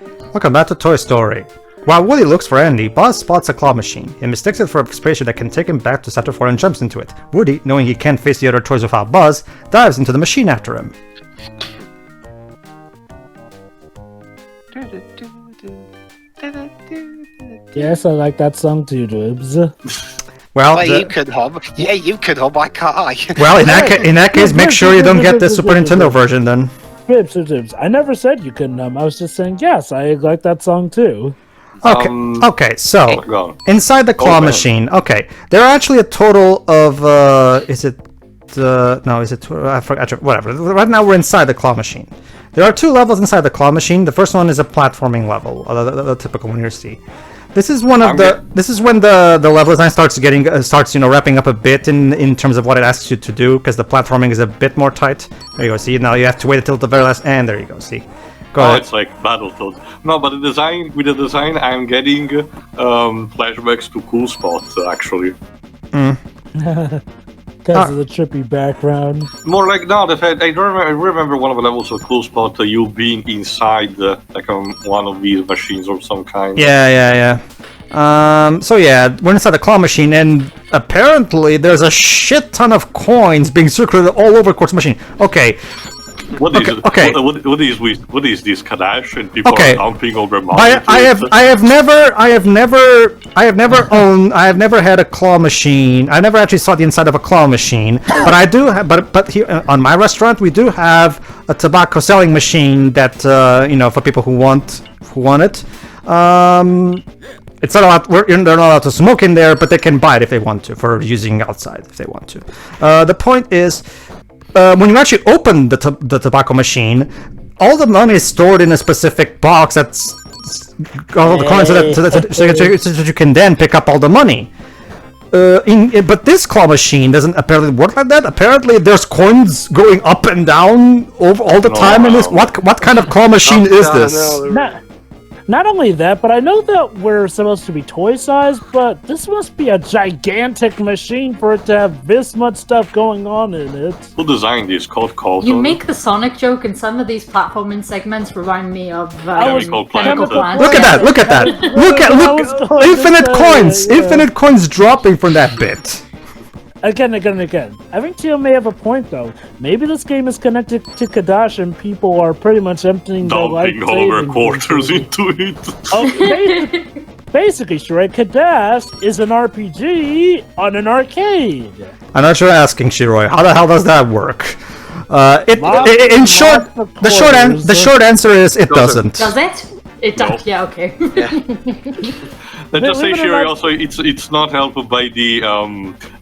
Welcome back to Toy Story. While Woody looks for Andy, Buzz spots a claw machine. He mistakes it for a spaceship that can take him back to Sector 4 and jumps into it. Woody, knowing he can't face the other toys without Buzz, dives into the machine after him. Yes, I like that song too, Dibs. Well, you could hum. Yeah, you could hum. Why can't I? Well, in that case, make sure you don't get the Super Nintendo version then. Dibs. I never said you couldn't hum. I was just saying, yes, I like that song too. Okay, so, inside the claw machine, there are actually a total of, I forgot, whatever. Right now we're inside the claw machine. There are 2 levels inside the claw machine. The first one is a platforming level, the typical one you see. This is when the level design starts wrapping up a bit in terms of what it asks you to do, because the platforming is a bit more tight. There you go, see, now you have to wait until the very last, and there you go, see. Go ahead. It's like Battletoads. No, but with the design, I'm getting flashbacks to Cool Spot, actually. Because of the trippy background. More like, no, the fact, I remember one of the levels of Cool Spot, you being inside one of these machines of some kind. Yeah. So yeah, we're inside the claw machine, and apparently there's a shit ton of coins being circulated all over Quartz machine. Okay. What is this Kadash people are dumping over money? I have never had a claw machine. I never actually saw the inside of a claw machine, but I do have, but here on my restaurant we do have a tobacco selling machine that for people who want it. It's not allowed. They're not allowed to smoke in there, but they can buy it if they want to for using outside if they want to. The point is, when you actually open the tobacco machine, all the money is stored in a specific box that's all the coins so that you can then pick up all the money. But this claw machine doesn't apparently work like that. Apparently, there's coins going up and down all the time in this. What kind of claw machine is this? Not only that, but I know that we're supposed to be toy-sized, but this must be a gigantic machine for it to have this much stuff going on in it. Who designed this? Called You make the Sonic joke, and some of these platforming segments remind me of Chemical Plant. Look at that! Look at infinite coins! Infinite coins dropping from that bit. Again. I think Tio may have a point, though. Maybe this game is connected to Kadash and people are pretty much emptying their life savings all their quarters into it. Basically, Shiroi, Kadash is an RPG on an arcade. I'm not sure asking, Shiroi. How the hell does that work? In short, the short answer is it doesn't. Does it? It does. Yeah. Okay. Let's just say, Shiroi, also it's not helped by the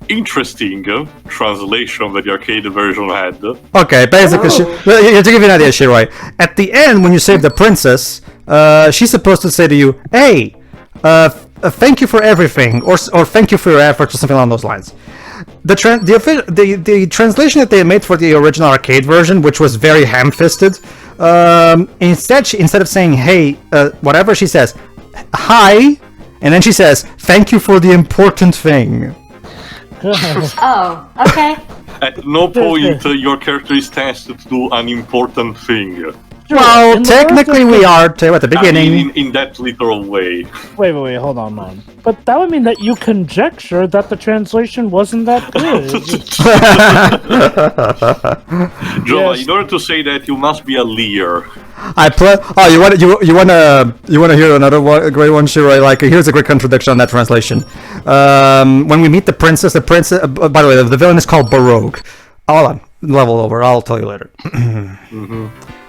interesting translation that the arcade version had. Okay, basically, to give you an idea, Shiroi, at the end when you save the princess, she's supposed to say to you, "Hey, thank you for everything," or "Thank you for your efforts," or something along those lines. The translation that they made for the original arcade version, which was very ham-fisted, instead of saying "Hey," whatever, she says "Hi," and then she says "Thank you for the important thing." Oh, okay. At no point your character is tested to do an important thing. Well, technically we are at the beginning. I mean, in that literal way. Wait, hold on, man. But that would mean that you conjecture that the translation wasn't that good. Joe, in order to say that, you must be a liar. You wanna hear another great one, Shiroi? Like, here's a great contradiction on that translation. When we meet the princess, by the way, the villain is called Baroque. Hold on, level over. I'll tell you later.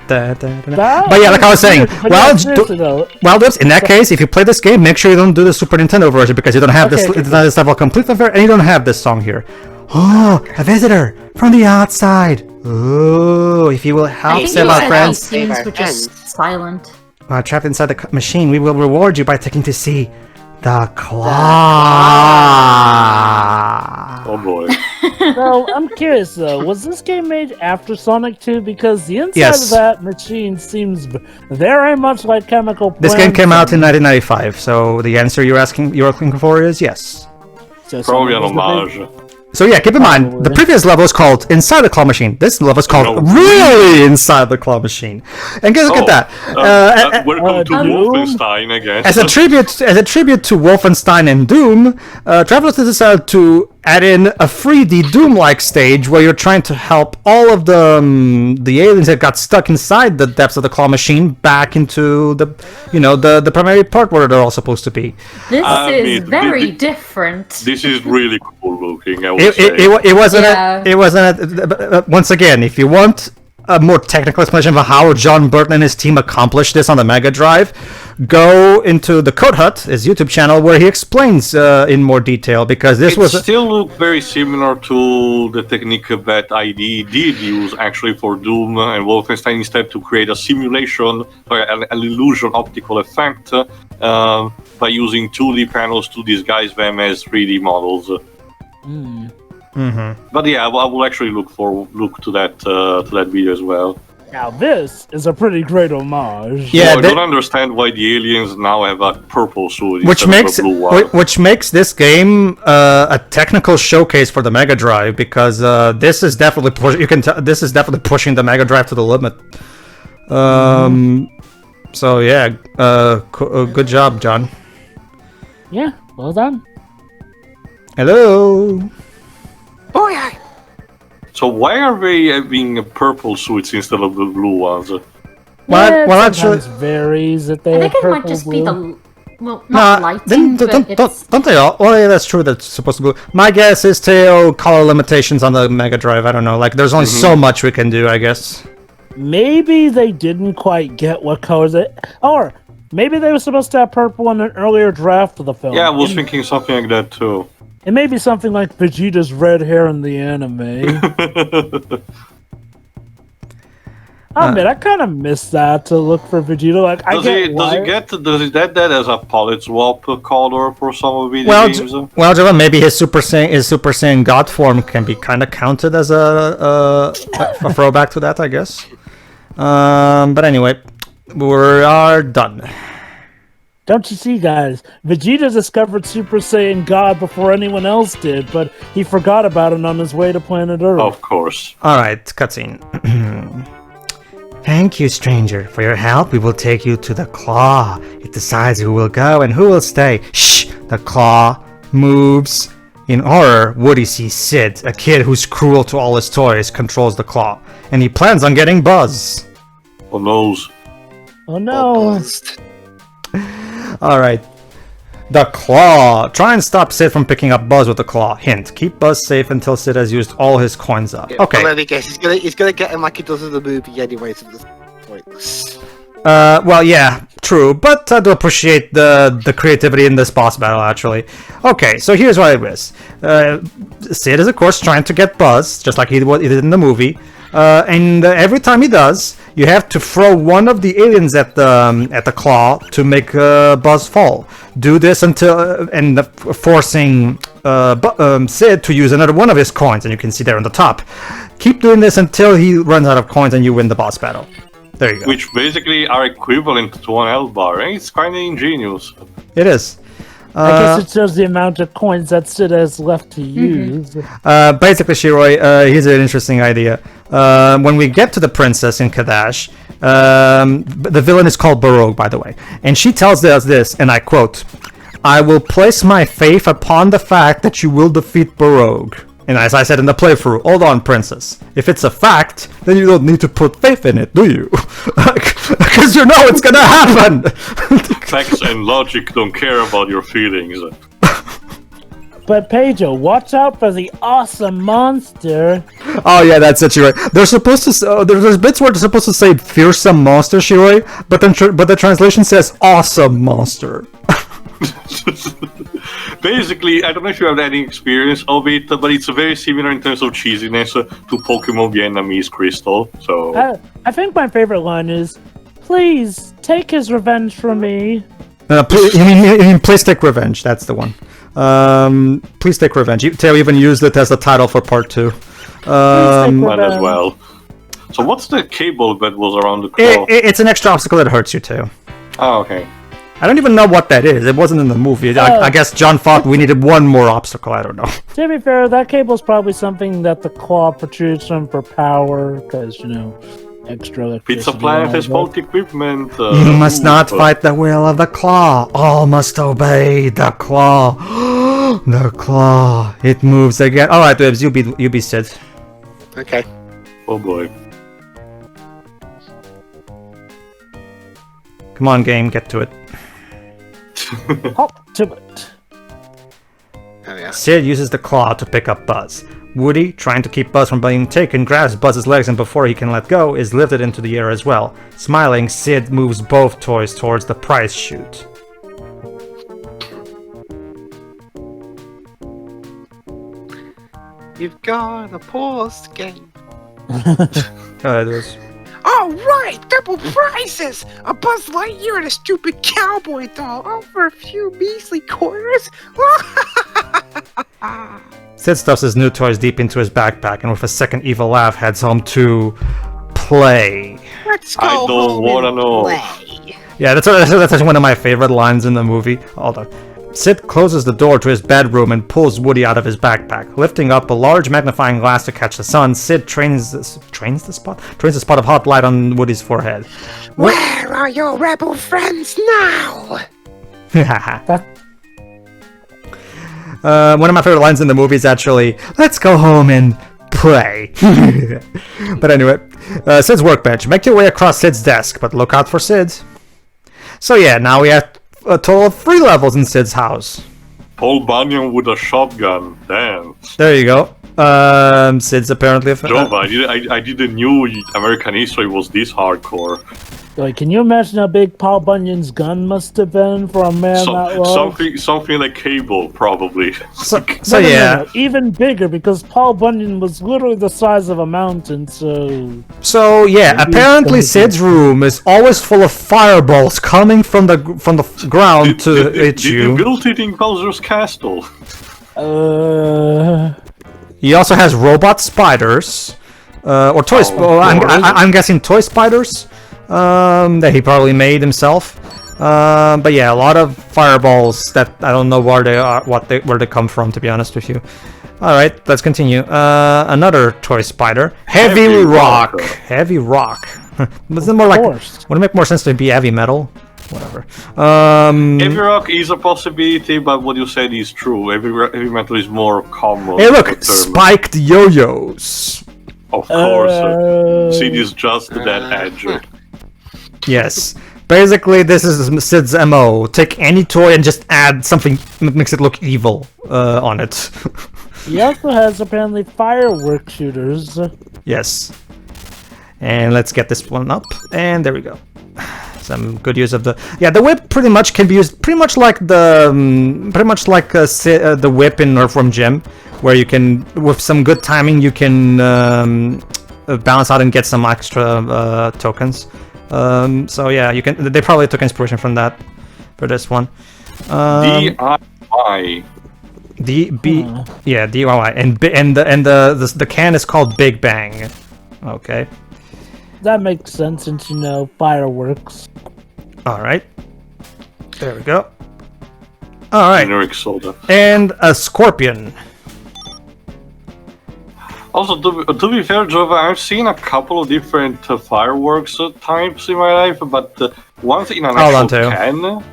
But yeah, like I was saying, in that case, if you play this game, make sure you don't do the Super Nintendo version because you don't have this level completely fair, and you don't have this song here. Oh, a visitor from the outside. Oh, if you will help save our friends. Scenes were just silent. Trapped inside the machine, we will reward you by taking to see the claw. Oh boy. So, I'm curious though, was this game made after Sonic 2? Because the inside of that machine seems very much like Chemical Plant. This game came out in 1995, so the answer you're looking for is yes. So probably an homage. So yeah, keep in mind, the previous level is called Inside the Claw Machine. This level is called Really Inside the Claw Machine. And guys, look at that. Welcome to Wolfenstein, I guess. As a tribute to Wolfenstein and Doom, Travelers decided to add in a 3D Doom-like stage where you're trying to help all of the aliens that got stuck inside the depths of the claw machine back into the primary part where they're all supposed to be. This is very different. This is really cool looking. I would say. It wasn't. Once again, if you want a more technical explanation of how John Burton and his team accomplished this on the Mega Drive, go into the Code Hut, his YouTube channel, where he explains in more detail, because this was still look very similar to the technique that ID did use actually for Doom and Wolfenstein, instead to create a simulation, an illusion optical effect by using 2D panels to disguise them as 3D models. But yeah, I will actually look to that video as well. Now this is a pretty great homage. Yeah, I don't understand why the aliens now have a purple suit which instead makes of a blue one. which makes this game a technical showcase for the Mega Drive, because this is definitely this is definitely pushing the Mega Drive to the limit. So yeah, good job, John. Yeah, well done. Hello. Oh yeah. So why are they having purple suits instead of the blue ones? Well, it actually, sometimes varies that they I have think it purple might just blue. be the not lighting, but it's don't they all? Oh, yeah, that's true. That's supposed to be. My guess is Teo color limitations on the Mega Drive. I don't know. Like, there's only so much we can do, I guess. Maybe they didn't quite get what colors it, or maybe they were supposed to have purple in an earlier draft of the film. Yeah, I was thinking something like that too. It may be something like Vegeta's red hair in the anime. I admit, I kind of miss that, to look for Vegeta. Like, Does he get that as a palette swap color for some of the video games? Well, Javon, maybe his Super Saiyan God form can be kind of counted as a throwback to that, I guess. But anyway, we are done. Don't you see, guys? Vegeta discovered Super Saiyan God before anyone else did, but he forgot about it on his way to planet Earth. Of course. Alright, cutscene. Thank you, stranger. For your help, we will take you to the Claw. It decides who will go and who will stay. Shh! The Claw moves. In horror, Woody sees Sid, a kid who's cruel to all his toys, controls the Claw. And he plans on getting Buzz. Oh no. Oh no! Alright. The Claw. Try and stop Sid from picking up Buzz with the Claw. Hint. Keep Buzz safe until Sid has used all his coins up. Okay. Well, I guess he's gonna get him like he does in the movie anyway, so it's pointless. Well, yeah, true, but I do appreciate the creativity in this boss battle, actually. Okay, so here's what it is. Sid is, of course, trying to get Buzz, just like he did in the movie. And every time he does, you have to throw one of the aliens at the Claw to make Buzz fall. Do this until forcing Sid to use another one of his coins, and you can see there on the top. Keep doing this until he runs out of coins, and you win the boss battle. There you go. Which basically are equivalent to an L bar, eh? It's kind of ingenious. It is. I guess it shows the amount of coins that Sid has left to use. Basically, Shiroi, here's an interesting idea. When we get to the princess in Kadash, the villain is called Baroque, by the way, and she tells us this, and I quote, "I will place my faith upon the fact that you will defeat Baroque." And as I said in the playthrough, hold on, princess. If it's a fact, then you don't need to put faith in it, do you? Because you know it's gonna happen! Facts and logic don't care about your feelings. But Pedro, watch out for the awesome monster. Oh yeah, that's it, Shiroi. They're supposed to. There's bits where they're supposed to say "fearsome monster," Shiroi, but the translation says "awesome monster." Basically, I don't know if you have any experience of it, but it's very similar in terms of cheesiness to Pokemon Vietnamese Crystal. So I think my favorite line is, "Please take his revenge from me." Please, you mean please take revenge? That's the one. Please take revenge. Teo even used it as the title for part 2. Might as well. So what's the cable that was around the claw? It's an extra obstacle that hurts you too. Oh, okay. I don't even know what that is. It wasn't in the movie. I guess John thought we needed one more obstacle. I don't know. To be fair, that cable's probably something that the claw protrudes from for power, because, extra electricity. Pizza Planet has fault equipment. You must not fight the will of the claw. All must obey the claw. The claw. It moves again. All right, Wibbs, you be Sid. Okay. Oh boy. Come on, game, get to it. Hop to it. Oh yeah. Sid uses the claw to pick up Buzz. Woody, trying to keep Buzz from being taken, grabs Buzz's legs and before he can let go, is lifted into the air as well. Smiling, Sid moves both toys towards the prize chute. You've got a pause game. It was... All right, double prizes! A Buzz Lightyear and a stupid cowboy doll, all for a few measly quarters. Sid stuffs his new toys deep into his backpack and with a second evil laugh heads home to play. Let's go I don't home wanna and know. play. Yeah, that's actually one of my favorite lines in the movie. Hold on. Sid closes the door to his bedroom and pulls Woody out of his backpack. Lifting up a large magnifying glass to catch the sun, Sid trains the spot of hot light on Woody's forehead. Where are your rebel friends now? One of my favorite lines in the movie is actually, "Let's go home and play." But anyway, Sid's workbench. Make your way across Sid's desk, but look out for Sid. So yeah, now we have a total of 3 levels in Sid's house. Paul Bunyan with a shotgun. Damn. There you go. Sid's apparently Jova, I didn't knew American history was this hardcore. Like, can you imagine how big Paul Bunyan's gun must have been for a man that long? Something like Cable, probably. So No, yeah. even bigger, because Paul Bunyan was literally the size of a mountain, so... So yeah, Maybe apparently it's Sid's room is always full of fireballs coming from the ground to hit Did you build it in Bowser's Castle? He also has robot spiders, or toy. I'm guessing toy spiders. That he probably made himself. But yeah, a lot of fireballs that I don't know where they are, where they come from, to be honest with you. All right, let's continue. Another toy spider, heavy rock. Heavy rock. Doesn't more like? Would it make more sense to be heavy metal? Whatever. Heavy rock is a possibility, but what you said is true. Heavy metal is more common. Hey, look, spiked yo-yos. Of course, Sid is just that edger. Yes. Basically, this is Sid's MO. Take any toy and just add something that makes it look evil on it. He also has apparently firework shooters. Yes. And let's get this one up. And there we go. Some good use of the... Yeah, the whip pretty much can be used pretty much like the... the whip in Earthworm Jim, where you can, with some good timing, you can balance out and get some extra tokens. So yeah, you can. They probably took inspiration from that for this one. DIY. Yeah, DIY, and the can is called Big Bang. Okay. That makes sense since fireworks. All right. There we go. All right. Generic soda. And a scorpion. Also, to be fair, Jova, I've seen a couple of different fireworks types in my life, but ones in an actual can.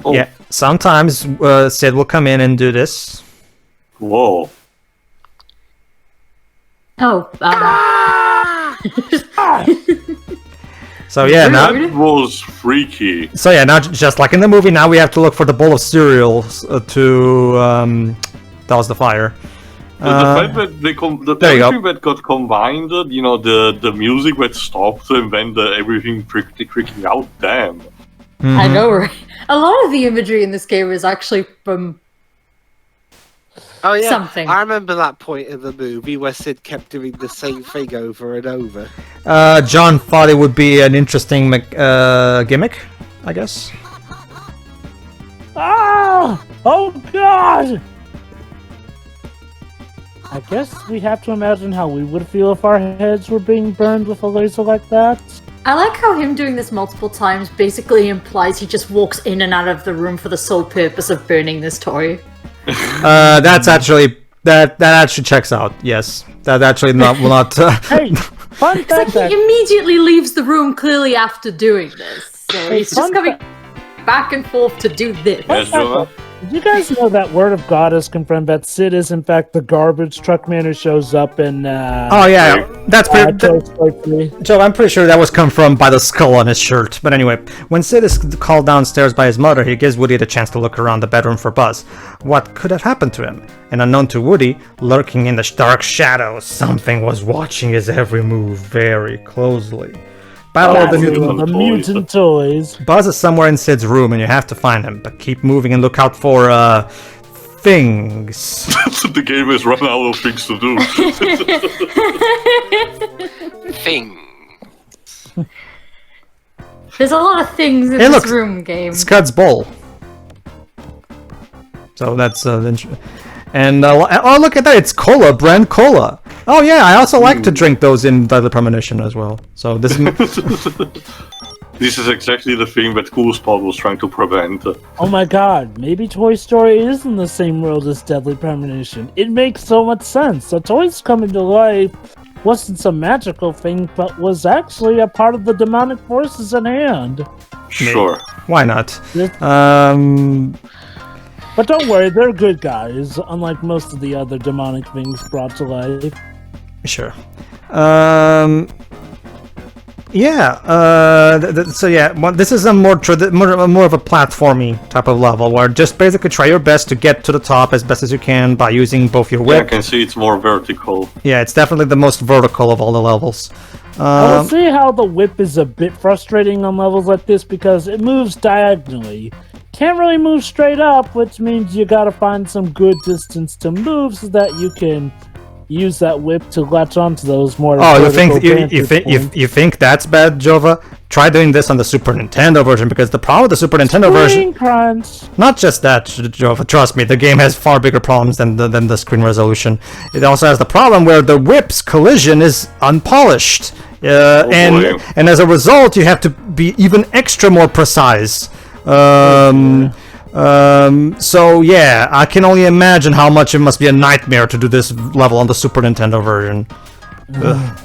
Oh. Yeah, sometimes Sid will come in and do this. Whoa. Oh, So yeah, now that was freaky. So yeah, now just like in the movie, now we have to look for the bowl of cereal to douse the fire. The fact that everything that got combined, the music that stopped and then everything freaking out, damn. Mm-hmm. I know, right? A lot of the imagery in this game is actually from something. I remember that point in the movie where Sid kept doing the same thing over and over. John thought it would be an interesting gimmick, I guess. Ah! Oh God! I guess we have to imagine how we would feel if our heads were being burned with a laser like that. I like how him doing this multiple times basically implies he just walks in and out of the room for the sole purpose of burning this toy. That's actually that actually checks out. Yes, that actually will not. Hey, fun It's like fact. he immediately leaves the room clearly after doing this. So he's just coming back and forth to do this. Yes, Jova? Did you guys know that Word of God has confirmed that Sid is in fact the garbage truck man who shows up in Oh yeah, that's pretty. Toy Story 3? Joe, I'm pretty sure that was come from by the skull on his shirt. But anyway, when Sid is called downstairs by his mother, he gives Woody the chance to look around the bedroom for Buzz. What could have happened to him? And unknown to Woody, lurking in the dark shadows, something was watching his every move very closely. Battle of the Mutant. The mutant toys. Buzz is somewhere in Sid's room, and you have to find him. But keep moving and look out for things. The game has run out of things to do. Thing. There's a lot of things in Hey, this look, room game. Scud's bowl. So that's and oh, look at that! It's cola, brand cola. Oh yeah, I also like to drink those in Deadly Premonition as well. So this This is exactly the thing that Cool Spot was trying to prevent. Oh my god, maybe Toy Story is in the same world as Deadly Premonition. It makes so much sense. The toys coming to life wasn't some magical thing, but was actually a part of the demonic forces at hand. Sure. why not? But don't worry, they're good guys, unlike most of the other demonic things brought to life. Sure. Yeah. So yeah, this is a more of a platformy type of level where just basically try your best to get to the top as best as you can by using both your Yeah, I whip. can see it's more vertical. Yeah, it's definitely the most vertical of all the levels. I will see how the whip is a bit frustrating on levels like this because it moves diagonally. Can't really move straight up, which means you gotta find some good distance to move so that you can use that whip to latch onto those more. Oh, you vertical think vantage you think that's bad, Jova? Try doing this on the Super Nintendo version because the problem with the Super Nintendo version, Screen crunch. not just that, Jova. Trust me, the game has far bigger problems than the screen resolution. It also has the problem where the whip's collision is unpolished, and boy. as a result, you have to be even extra more precise. So yeah, I can only imagine how much it must be a nightmare to do this level on the Super Nintendo version. Ugh.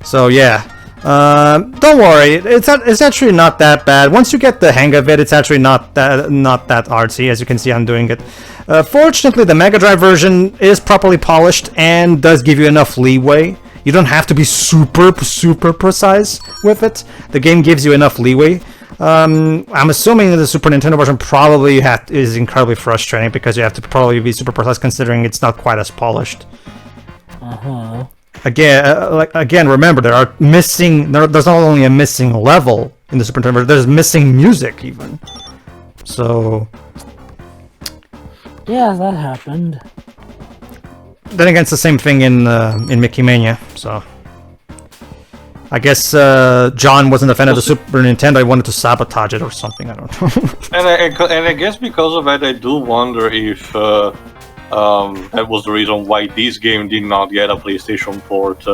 So yeah, don't worry, it's actually not that bad. Once you get the hang of it, it's actually not that artsy. As you can see, I'm doing it. Fortunately, the Mega Drive version is properly polished and does give you enough leeway. You don't have to be super precise with it. The game gives you enough leeway. I'm assuming that the Super Nintendo version probably is incredibly frustrating because you have to probably be super precise considering it's not quite as polished. Again, remember there's not only a missing level in the Super Nintendo version, there's missing music even. So Yeah, that happened. then again, it's the same thing in Mickey Mania. So I guess John wasn't a fan of the Super Nintendo. He wanted to sabotage it or something. I don't know. And I guess because of that, I do wonder if that was the reason why this game did not get a PlayStation port,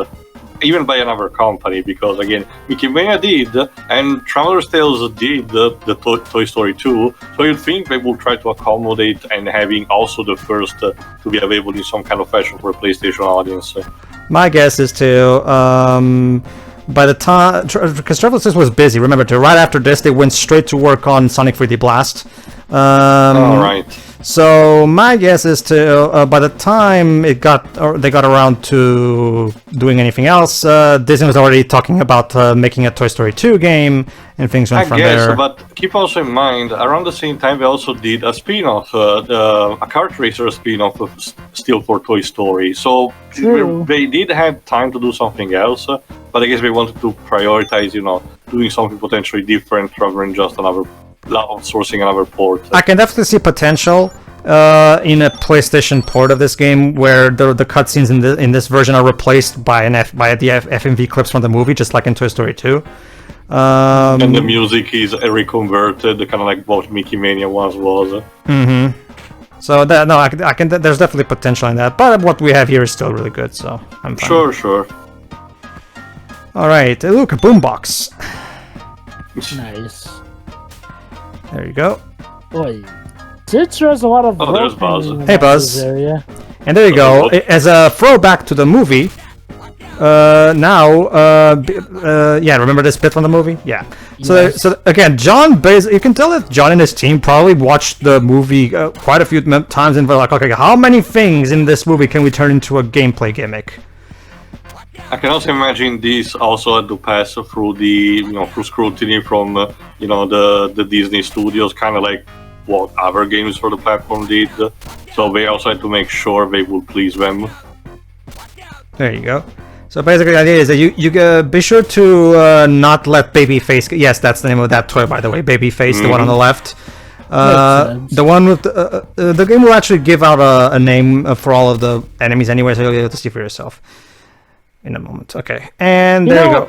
even by another company. Because again, Mickey Mania did, and Traveler's Tales did the Toy Story 2. So you'd think they would try to accommodate and having also the first to be available in some kind of fashion for a PlayStation audience. My guess is to by the time, because Traveler's Tales was busy. Remember, right after this, they went straight to work on Sonic 3D Blast. All right. So my guess is to by the time they got around to doing anything else, Disney was already talking about making a Toy Story 2 game, and things went from there. But keep also in mind, around the same time, they also did a spin-off, a kart racer spin-off of Still for Toy Story. So True. they did have time to do something else, but I guess they wanted to prioritize, doing something potentially different rather than just outsourcing another port. I can definitely see potential in a PlayStation port of this game, where the cutscenes in this version are replaced by the FMV clips from the movie, just like in Toy Story 2. And the music is reconverted, kind of like what Mickey Mania once was. Mm-hmm. So I can. There's definitely potential in that, but what we have here is still really good, so I'm fine. Sure. Alright, look, a boombox. Nice. There you go. Boy, Sid sure has a lot of. Oh, there's Buzz. Hey, Buzz. This area. And there you go. As a throwback to the movie, yeah, remember this bit from the movie? Yeah. Yes. So again, you can tell that John and his team probably watched the movie quite a few times and were like, okay, how many things in this movie can we turn into a gameplay gimmick? I can also imagine this also had to pass through the through scrutiny from the Disney studios, kind of like what other games for the platform did. So they also had to make sure they would please them. There you go. So basically, the idea is that you be sure to not let Babyface. Yes, that's the name of that toy, by the way. Babyface, the one on the left. The one with the game will actually give out a name for all of the enemies anyway, so you'll be able to see for yourself in a moment. Okay, and there you go.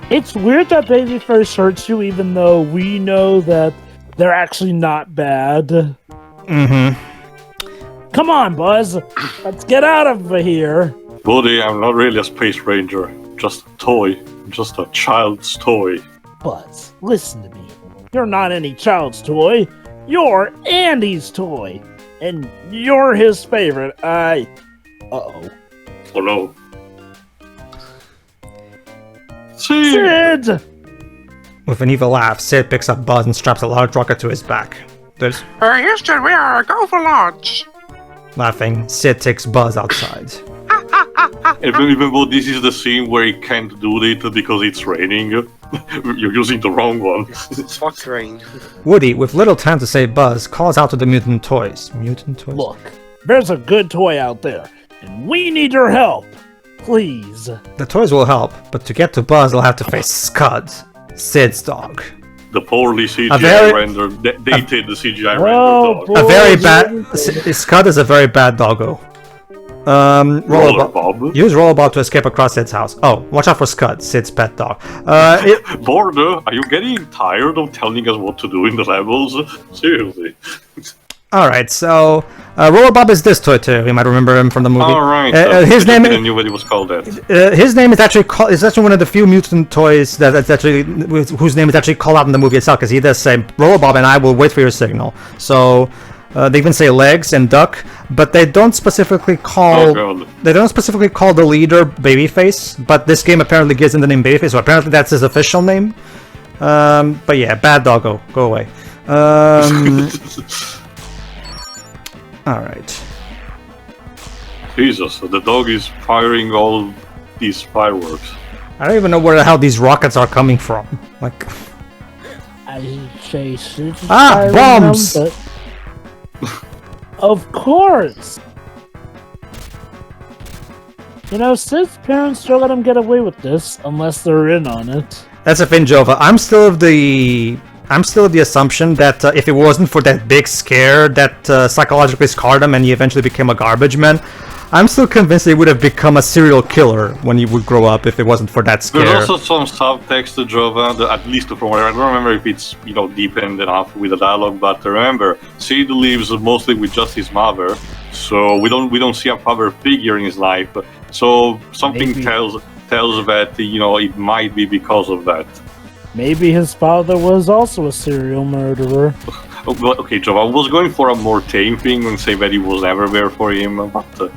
It's weird that Babyface hurts you, even though we know that they're actually not bad. Mm-hmm. Come on, Buzz. Let's get out of here. Buddy, I'm not really a space ranger. Just a toy. Just a child's toy. Buzz, listen to me. You're not any child's toy. You're Andy's toy. And you're his favorite. Uh-oh. Oh no. See? Sid! With an evil laugh, Sid picks up Buzz and straps a large rocket to his back. There's Houston, we are go for launch. laughing. Sid takes Buzz outside. Even though this is the scene where he can't do it because it's raining, you're using the wrong one. Fuck rain. Woody, with little time to save Buzz, calls out to the mutant toys. Mutant toys? Look, there's a good toy out there, and we need your help. Please. The toys will help, but to get to Buzz, they'll have to face Scud, Sid's dog. The poorly CGI rendered, dated the CGI rendered dog. A very bad... Scud is a very bad doggo. Rollerbob. Use Rollerbob to escape across Sid's house. Oh, watch out for Scud, Sid's pet dog. Border, are you getting tired of telling us what to do in the levels? Seriously. Alright, so Rollerbob is this toy too. You might remember him from the movie. Alright, his name. I knew what he was called that. His name is actually one of the few mutant toys that's actually whose name is actually called out in the movie itself, because he does say Rollerbob and I will wait for your signal. So they even say legs and duck, but they don't specifically call the leader Babyface. But this game apparently gives him the name Babyface, so apparently that's his official name. But yeah, bad doggo, go away. Alright. Jesus, the dog is firing all these fireworks. I don't even know where the hell these rockets are coming from. Like, I say bombs! Of course! You know, Sid's parents sure let him get away with this, unless they're in on it. That's a thing, Jova. I'm still of the assumption that if it wasn't for that big scare that psychologically scarred him and he eventually became a garbage man, I'm still convinced he would have become a serial killer when he would grow up if it wasn't for that scare. There's also some subtext to Jova, at least from where I don't remember if it's deepened enough with the dialogue, but remember, Sid lives mostly with just his mother, so we don't see a father figure in his life. So something tells that it might be because of that. Maybe his father was also a serial murderer. Okay, Joe, I was going for a more tame thing and say that he was never there for him, but,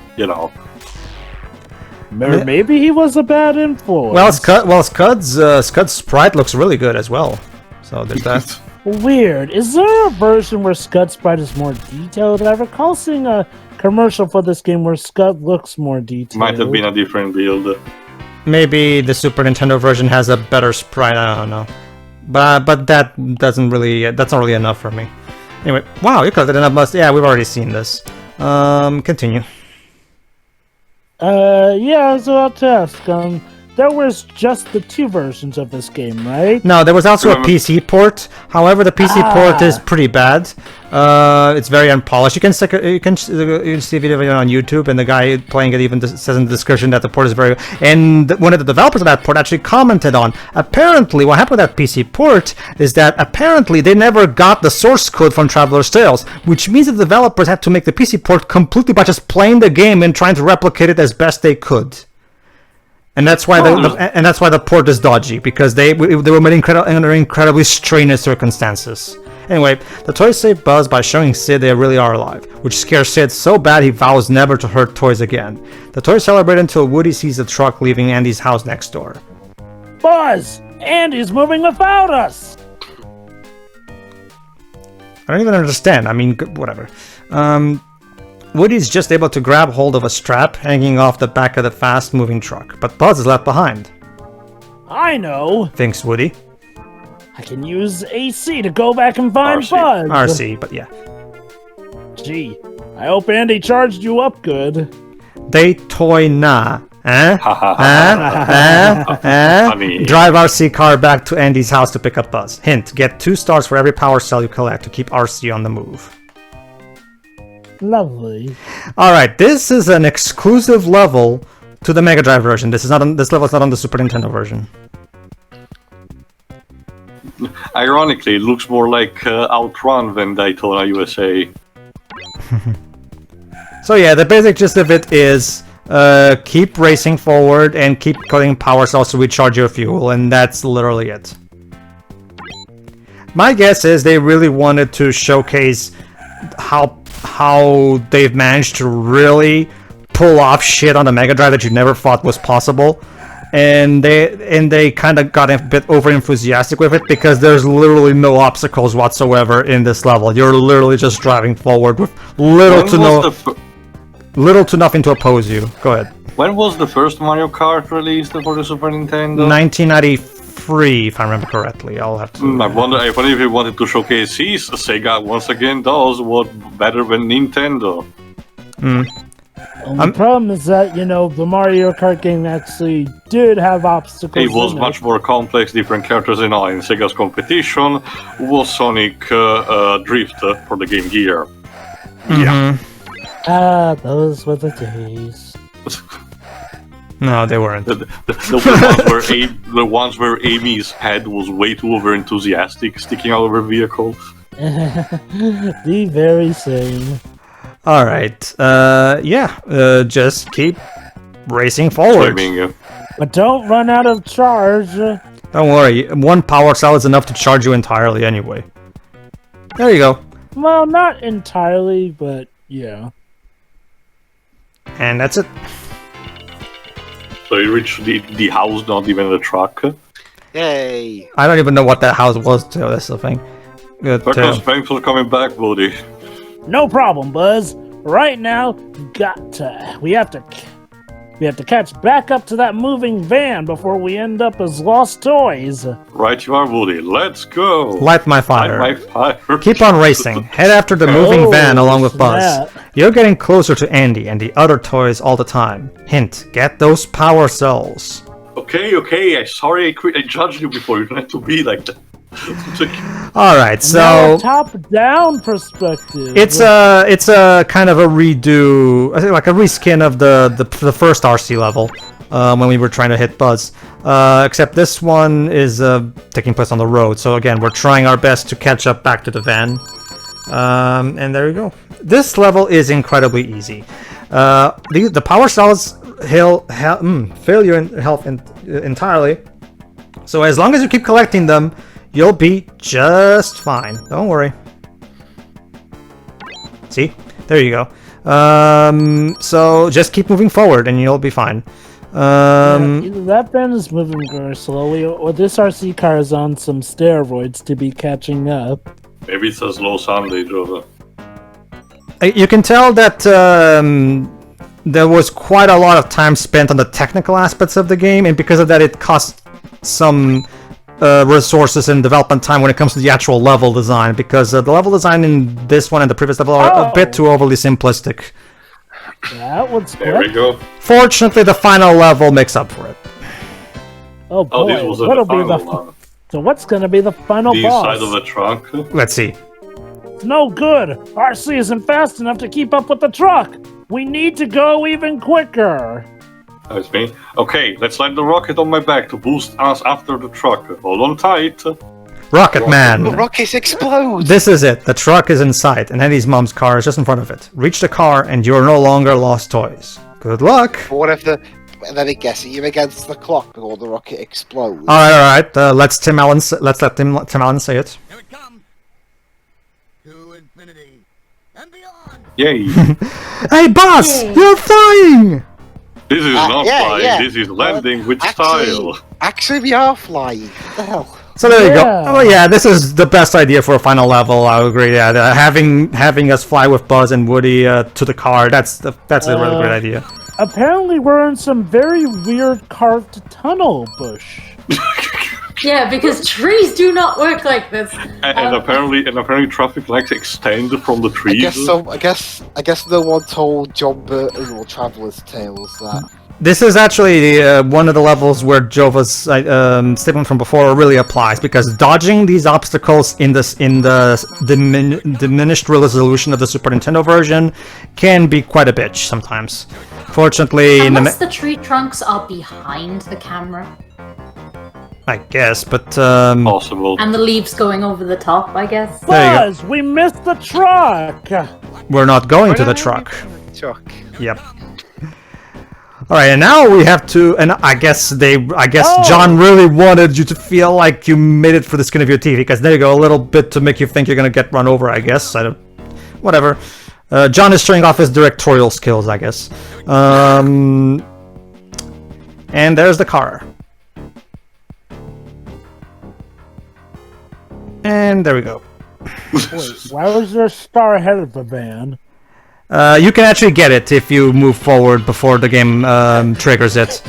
Maybe he was a bad influence. Scud's sprite looks really good as well. So there's that. Weird. Is there a version where Scud's sprite is more detailed? I recall seeing a commercial for this game where Scud looks more detailed. Might have been a different build. Maybe the Super Nintendo version has a better sprite, I don't know. But that's not really enough for me. Anyway, wow, you covered enough. Yeah, we've already seen this. Continue. Yeah, I was about to ask. There was just the 2 versions of this game, right? No, there was also a PC port. However, the PC port is pretty bad. It's very unpolished. You can see a video on YouTube, and the guy playing it even says in the description that the port is very... And one of the developers of that port actually commented on, apparently, what happened with that PC port is that apparently they never got the source code from Traveler's Tales, which means that the developers had to make the PC port completely by just playing the game and trying to replicate it as best they could. And that's why the port is dodgy, because they were made under incredibly strenuous circumstances. Anyway, the toys save Buzz by showing Sid they really are alive, which scares Sid so bad he vows never to hurt toys again. The toys celebrate until Woody sees the truck leaving Andy's house next door. Buzz! Andy's moving without us! I don't even understand. I mean, whatever. Woody's just able to grab hold of a strap hanging off the back of the fast-moving truck, but Buzz is left behind. I know! Thinks Woody. I can use AC to go back and find Buzz! RC, but yeah. Gee, I hope Andy charged you up good. They toy na. Drive RC car back to Andy's house to pick up Buzz. Hint, get 2 stars for every power cell you collect to keep RC on the move. Lovely. Alright, this is an exclusive level to the Mega Drive version. This level is not on the Super Nintendo version. Ironically, it looks more like Outrun than Daytona USA. So yeah, the basic gist of it is keep racing forward and keep cutting power cells to recharge your fuel, and that's literally it. My guess is they really wanted to showcase how they've managed to really pull off shit on the Mega Drive that you never thought was possible, and they kind of got a bit over enthusiastic with it, because there's literally no obstacles whatsoever in this level. You're literally just driving forward with little to nothing to oppose you. Go ahead. When was the first Mario Kart released for the Super Nintendo? 1993, if I remember correctly. I'll have to. I wonder if he wanted to showcase his Sega once again does what better than Nintendo. The problem is that, the Mario Kart game actually did have obstacles. It was much more complex, different characters in Sega's competition was Sonic Drift for the Game Gear. Yeah. Those were the days. No, they weren't. The ones where Amy's head was way too over enthusiastic, sticking out of her vehicle. The very same. Alright, just keep racing forward. But don't run out of charge. Don't worry, 1 power cell is enough to charge you entirely anyway. There you go. Well, not entirely, but yeah. And that's it. So you reached the house, not even the truck. Yay! I don't even know what that house was, too. That's the thing. Good. Thanks for coming back, Woody. No problem, Buzz. Right now, we have to catch back up to that moving van before we end up as lost toys. Right you are, Woody. Let's go. Light my fire. Light my fire. Keep on racing. Head after the moving van along with Buzz. You're getting closer to Andy and the other toys all the time. Hint, get those power cells. Okay. I'm sorry I judged you before. You don't have to be like that. Alright, so top-down perspective. It's a kind of a redo, I think, like a reskin of the first RC level when we were trying to hit Buzz. Except this one is taking place on the road. So again, we're trying our best to catch up back to the van. And there you go. This level is incredibly easy. The power cells fill your health entirely. So as long as you keep collecting them, you'll be just fine. Don't worry. See? There you go. So just keep moving forward and you'll be fine. Either that van is moving very slowly, or this RC car is on some steroids to be catching up. Maybe it's a slow Sunday, Jova. You can tell that there was quite a lot of time spent on the technical aspects of the game, and because of that it cost some resources and development time when it comes to the actual level design, because the level design in this one and the previous level are a bit too overly simplistic. That one's There we go. Fortunately, the final level makes up for it. Oh boy, this was what'll be the the final one. So what's gonna be the final The boss? inside of the trunk. Let's see. It's no good. RC isn't fast enough to keep up with the truck. We need to go even quicker. That's me. Okay, let's light the rocket on my back to boost us after the truck. Hold on tight. Rocket Man! The rockets explode! This is it. The truck is in sight, and Eddie's mom's car is just in front of it. Reach the car, and you're no longer lost toys. Good luck! What if the and then it guesses you against the clock before the rocket explodes. All right. Let's let Tim Allen say it. Here it comes. To infinity and beyond. Yay! Hey, boss, Yay. you're flying. This is not yeah, flying. yeah. This is landing with Actually, style. actually, we are flying. What the hell? So there you go. Yeah. Oh yeah, this is the best idea for a final level. I agree. Yeah, having us fly with Buzz and Woody to the car. That's a really great idea. Apparently, we're in some very weird carved tunnel bush. Yeah, because trees do not work like this. And apparently traffic lights extend from the I trees. guess so. I guess no one told John Burton or Traveller's Tales that. This is actually one of the levels where Jova's statement from before really applies, because dodging these obstacles in the diminished resolution of the Super Nintendo version can be quite a bitch sometimes. Fortunately, Unless the tree trunks are behind the camera. I guess, but Possible. And the leaves going over the top, I guess. There you go. Buzz, we missed the truck. we're not going to the truck. Chuck. Yep. All right, and now we have to, and I guess Oh. John really wanted you to feel like you made it for the skin of your teeth, because there you go, a little bit to make you think you're gonna get run over, I guess. Whatever. John is showing off his directorial skills, I guess. And there's the car. And there we go. Wait, why was there a star ahead of the van? You can actually get it if you move forward before the game triggers it.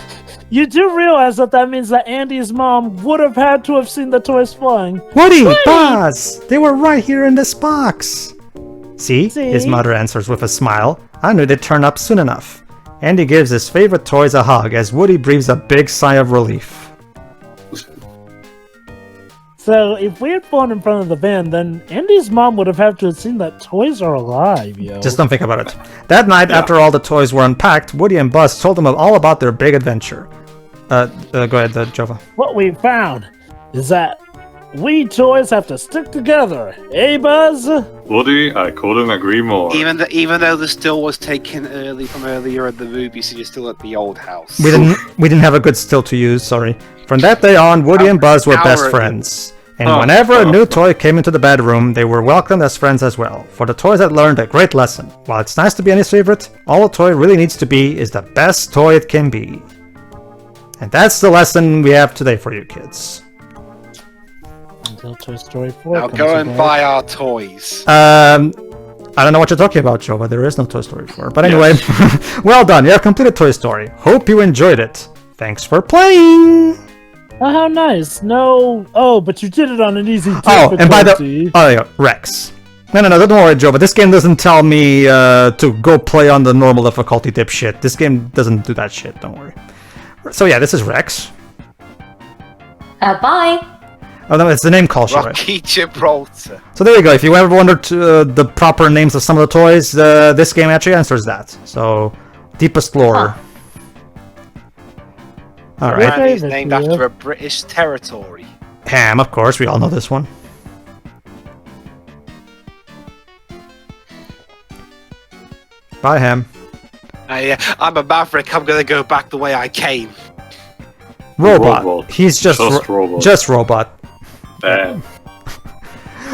You do realize that means that Andy's mom would have had to have seen the toys flying. Woody, Buzz, they were right here in this box. See? His See? mother answers with a smile. I knew they'd turn up soon enough. Andy gives his favorite toys a hug as Woody breathes a big sigh of relief. So if we had flown in front of the van, then Andy's mom would have had to have seen that toys are alive, yo. Just don't think about it. That night, after all the toys were unpacked, Woody and Buzz told them all about their big adventure. Go ahead, Jova. What we found is that we toys have to stick together, eh, Buzz? Woody, I couldn't agree more. Even though the still was taken from earlier in the movie, so you're still at the old house. We didn't have a good still to use, sorry. From that day on, Woody and Buzz were best friends. And whenever a new toy came into the bedroom, they were welcomed as friends as well, for the toys had learned a great lesson. While it's nice to be Andy's favorite, all a toy really needs to be is the best toy it can be. And that's the lesson we have today for you kids. Until Toy Story 4 Now comes go and about. buy our toys. I don't know what you're talking about, Jova. There is no Toy Story 4. But anyway, well done. You have completed Toy Story. Hope you enjoyed it. Thanks for playing. Oh, how nice. No. Oh, but you did it on an easy difficulty. Oh, and by the yeah, Rex. No, don't worry, Jova. This game doesn't tell me to go play on the normal difficulty, dipshit. This game doesn't do that shit. Don't worry. So yeah, this is Rex. Bye. Oh no, it's the name call sheet, right? Rocky Gibraltar. So there you go. If you ever wondered the proper names of some of the toys, this game actually answers that. So, deepest lore. All right. Apparently it's Favorite, named yeah. after a British territory. Ham, of course. We all know this one. Bye, Ham. I'm a maverick. I'm gonna go back the way I came. Robot. He's just robot. Just robot. Damn.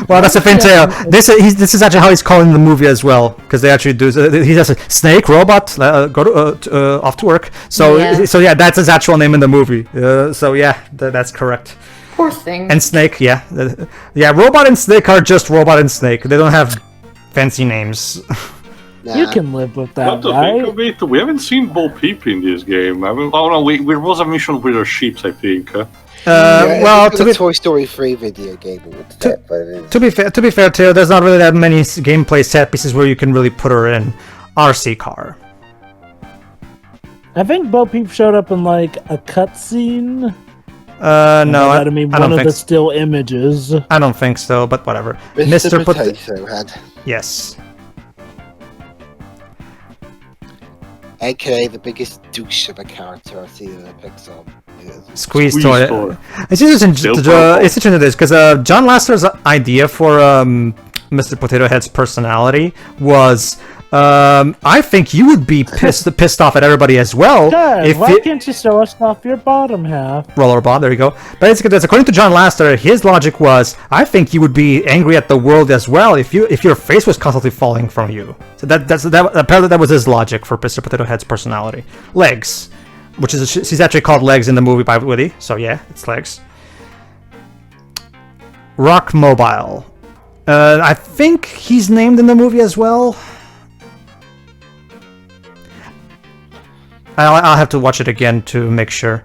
Well, that's a thing, Teo. This is actually how he's calling in the movie as well, because they actually do. He has a snake robot go to off to work. So yeah, that's his actual name in the movie. So yeah, that's correct. Poor thing. And snake, yeah, robot and snake are just robot and snake. They don't have fancy names. You can live with that, Not to right? think of it, we haven't seen Bo Peep in this game. I mean, oh no, there was a mission with the sheep, I think. Well, to the Toy Story 3 video game, it would fit, but it is. to be fair, Teo, there's not really that many gameplay set pieces where you can really put her in. RC car. I think Bo Peep showed up in like a cutscene. No, I mean, one of the still images. I don't think so, but whatever. Mr. Potato Head. Yes. AKA the biggest douche of a character I've seen in a Pixar. Squeeze Squeeze toy. toy. It's interesting. Still It's purple. interesting to this because John Lasseter's idea for Mr. Potato Head's personality was I think you would be pissed off at everybody as well. Good. Why can't you show us off your bottom half? Rollerball, there you go. Basically, that's according to John Lasseter. His logic was, I think you would be angry at the world as well if your face was constantly falling from you. So apparently that was his logic for Mr. Potato Head's personality. Legs, which is she's actually called Legs in the movie by Woody. So yeah, it's Legs. Rock Mobile. I think he's named in the movie as well. I'll have to watch it again to make sure.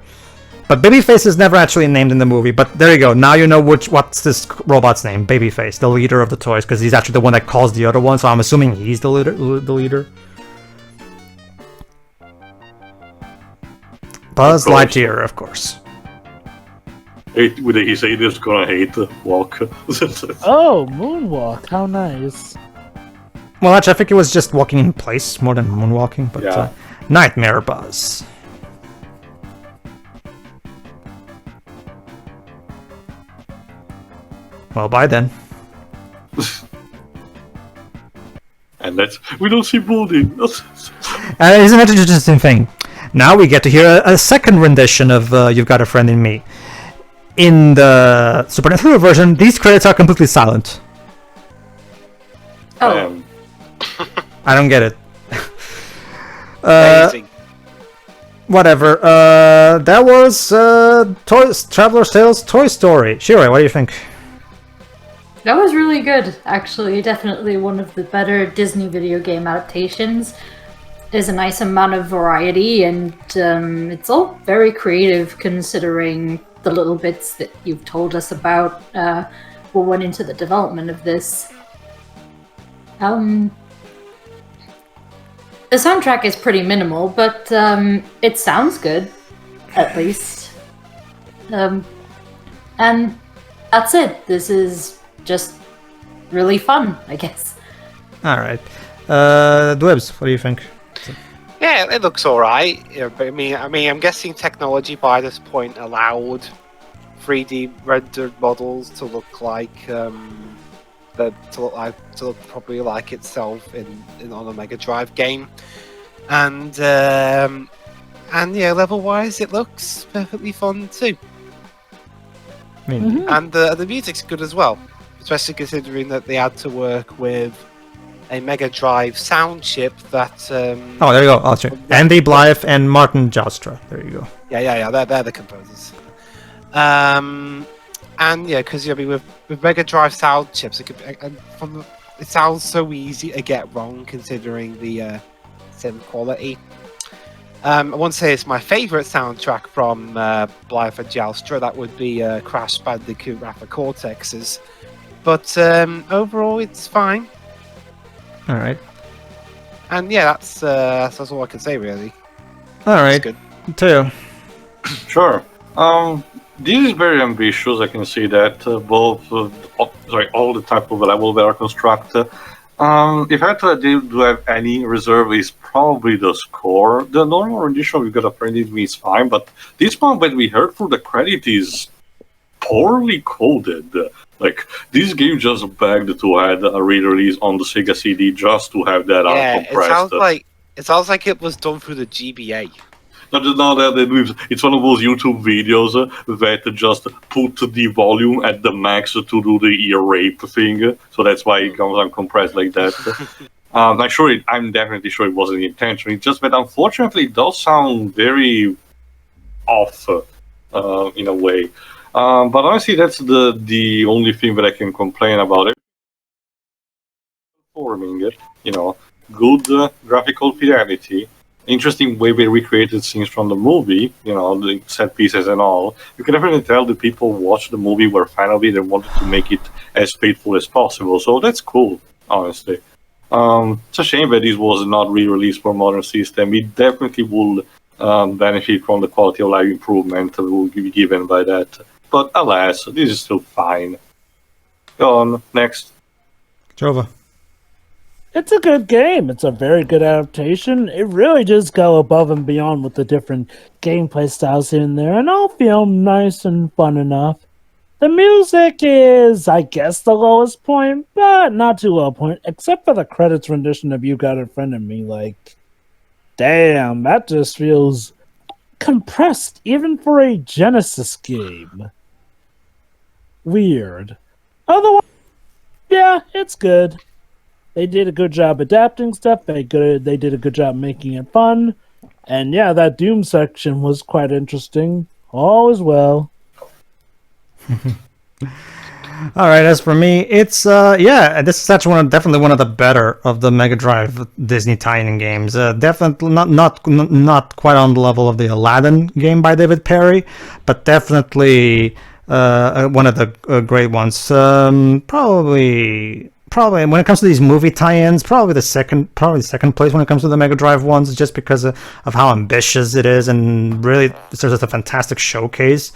But Babyface is never actually named in the movie. But there you go. Now you know what's this robot's name. Babyface, the leader of the toys, because he's actually the one that calls the other one. So I'm assuming he's the leader. Buzz Lightyear, of course. Would he say he's gonna hate walk? Oh, moonwalk! How nice. Well, actually, I think it was just walking in place more than moonwalking. But yeah. Nightmare Buzz. Well, bye then. And we don't see Baldy. Isn't that an interesting thing? Now we get to hear a second rendition of You've Got a Friend in Me. In the Super Nintendo version, these credits are completely silent. Oh. I don't get it. Amazing. Whatever. That was Traveler's Tales Toy Story. Shiroi, what do you think? That was really good, actually. Definitely one of the better Disney video game adaptations. There's a nice amount of variety, and it's all very creative considering the little bits that you've told us about what went into the development of this. The soundtrack is pretty minimal, but it sounds good, at least. And that's it. This is just really fun, I guess. Alright. Dwebs, what do you think? Yeah, it looks alright. Yeah, but I mean, I'm guessing technology by this point allowed 3D rendered models to look like to look probably like itself on a Mega Drive game, and yeah, level wise, it looks perfectly fun too. I mean, And the music's good as well, especially considering that they had to work with a Mega Drive sound chip that. oh, there you go. Oh, sure. Andy Blythe and Martin Joustra. There you go. Yeah. They're the composers. And yeah, because with Mega Drive sound chips, it sounds so easy to get wrong considering the sound quality. I won't say it's my favourite soundtrack from Blythe and Joustra. That would be Crash Bandicoot Wrath of Cortex's. But overall, it's fine. All right. And yeah, that's all I can say really. All right. Good. Teo. Sure. This is very ambitious. I can see that both. All the type of level that are constructed. If I had to do have any reserve, is probably the score. The normal rendition we got a friend in me is fine, but this one that we heard through the credit is poorly coded. Like, this game just begged to add a re-release on the Sega CD just to have that uncompressed. It sounds like it was done through the GBA. It's one of those YouTube videos that just put the volume at the max to do the ear rape thing. So that's why it comes uncompressed like that. I'm definitely sure it wasn't the intention. It's just that unfortunately it does sound very off in a way. But honestly, that's the only thing that I can complain about it. Performing, good graphical fidelity. Interesting way they recreated scenes from the movie, the set pieces and all. You can definitely tell the people who watched the movie were fan of it and wanted to make it as faithful as possible. So that's cool, honestly. It's a shame that this was not re-released for modern system. It definitely would benefit from the quality of life improvement that will be given by that. But alas, this is still fine. Go on, next. Jova. It's a good game. It's a very good adaptation. It really does go above and beyond with the different gameplay styles in there, and all feel nice and fun enough. The music is, I guess, the lowest point, but not too low point, except for the credits rendition of You Got a Friend in Me. Like, damn, that just feels compressed, even for a Genesis game. Weird. Otherwise, yeah, it's good. They did a good job adapting stuff. They did a good job making it fun. And yeah, that Doom section was quite interesting. All is well. All right, as for me, it's this is actually definitely one of the better of the Mega Drive Disney tie-in games. Definitely not quite on the level of the Aladdin game by David Perry, but definitely one of the great ones. Probably when it comes to these movie tie-ins, probably the second place when it comes to the Mega Drive ones, just because of how ambitious it is, and really it's just a fantastic showcase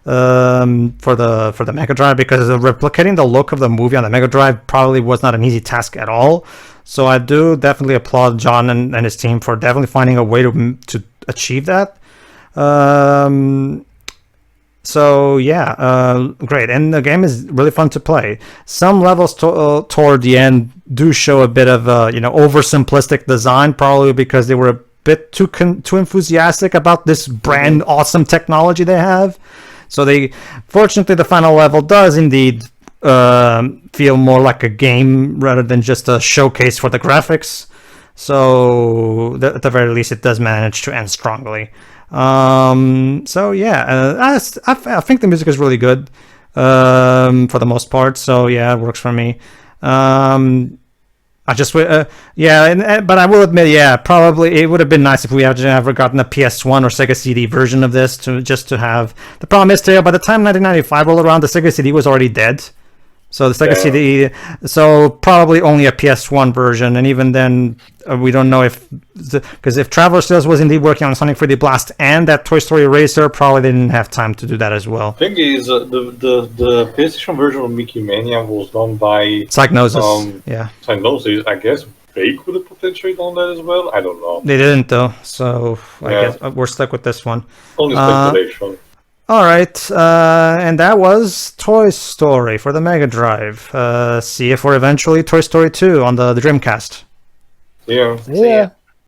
for the Mega Drive, because replicating the look of the movie on the Mega Drive probably was not an easy task at all. So I do definitely applaud John and his team for definitely finding a way to achieve that. So yeah, great, and the game is really fun to play. Some levels toward the end do show a bit of oversimplistic design, probably because they were a bit too enthusiastic about this brand awesome technology they have. So fortunately, the final level does indeed feel more like a game rather than just a showcase for the graphics. So at the very least, it does manage to end strongly. So yeah, I think the music is really good for the most part. So yeah, it works for me. I just but I will admit, probably it would have been nice if we had ever gotten a PS1 or Sega CD version of this to have. The problem is, by the time 1995 rolled around, the Sega CD was already dead. So the Sega CD, so probably only a PS1 version, and even then, we don't know because if Traveler's Tales was indeed working on Sonic 3D Blast and that Toy Story Racer, probably they didn't have time to do that as well. The thing is, the PlayStation version of Mickey Mania was done by Psygnosis. Psygnosis. I guess they could have potentially done that as well. I don't know. They didn't though, so I guess we're stuck with this one. Only speculation. All right, and that was Toy Story for the Mega Drive. See you for eventually Toy Story 2 on the Dreamcast. Yeah. Yeah.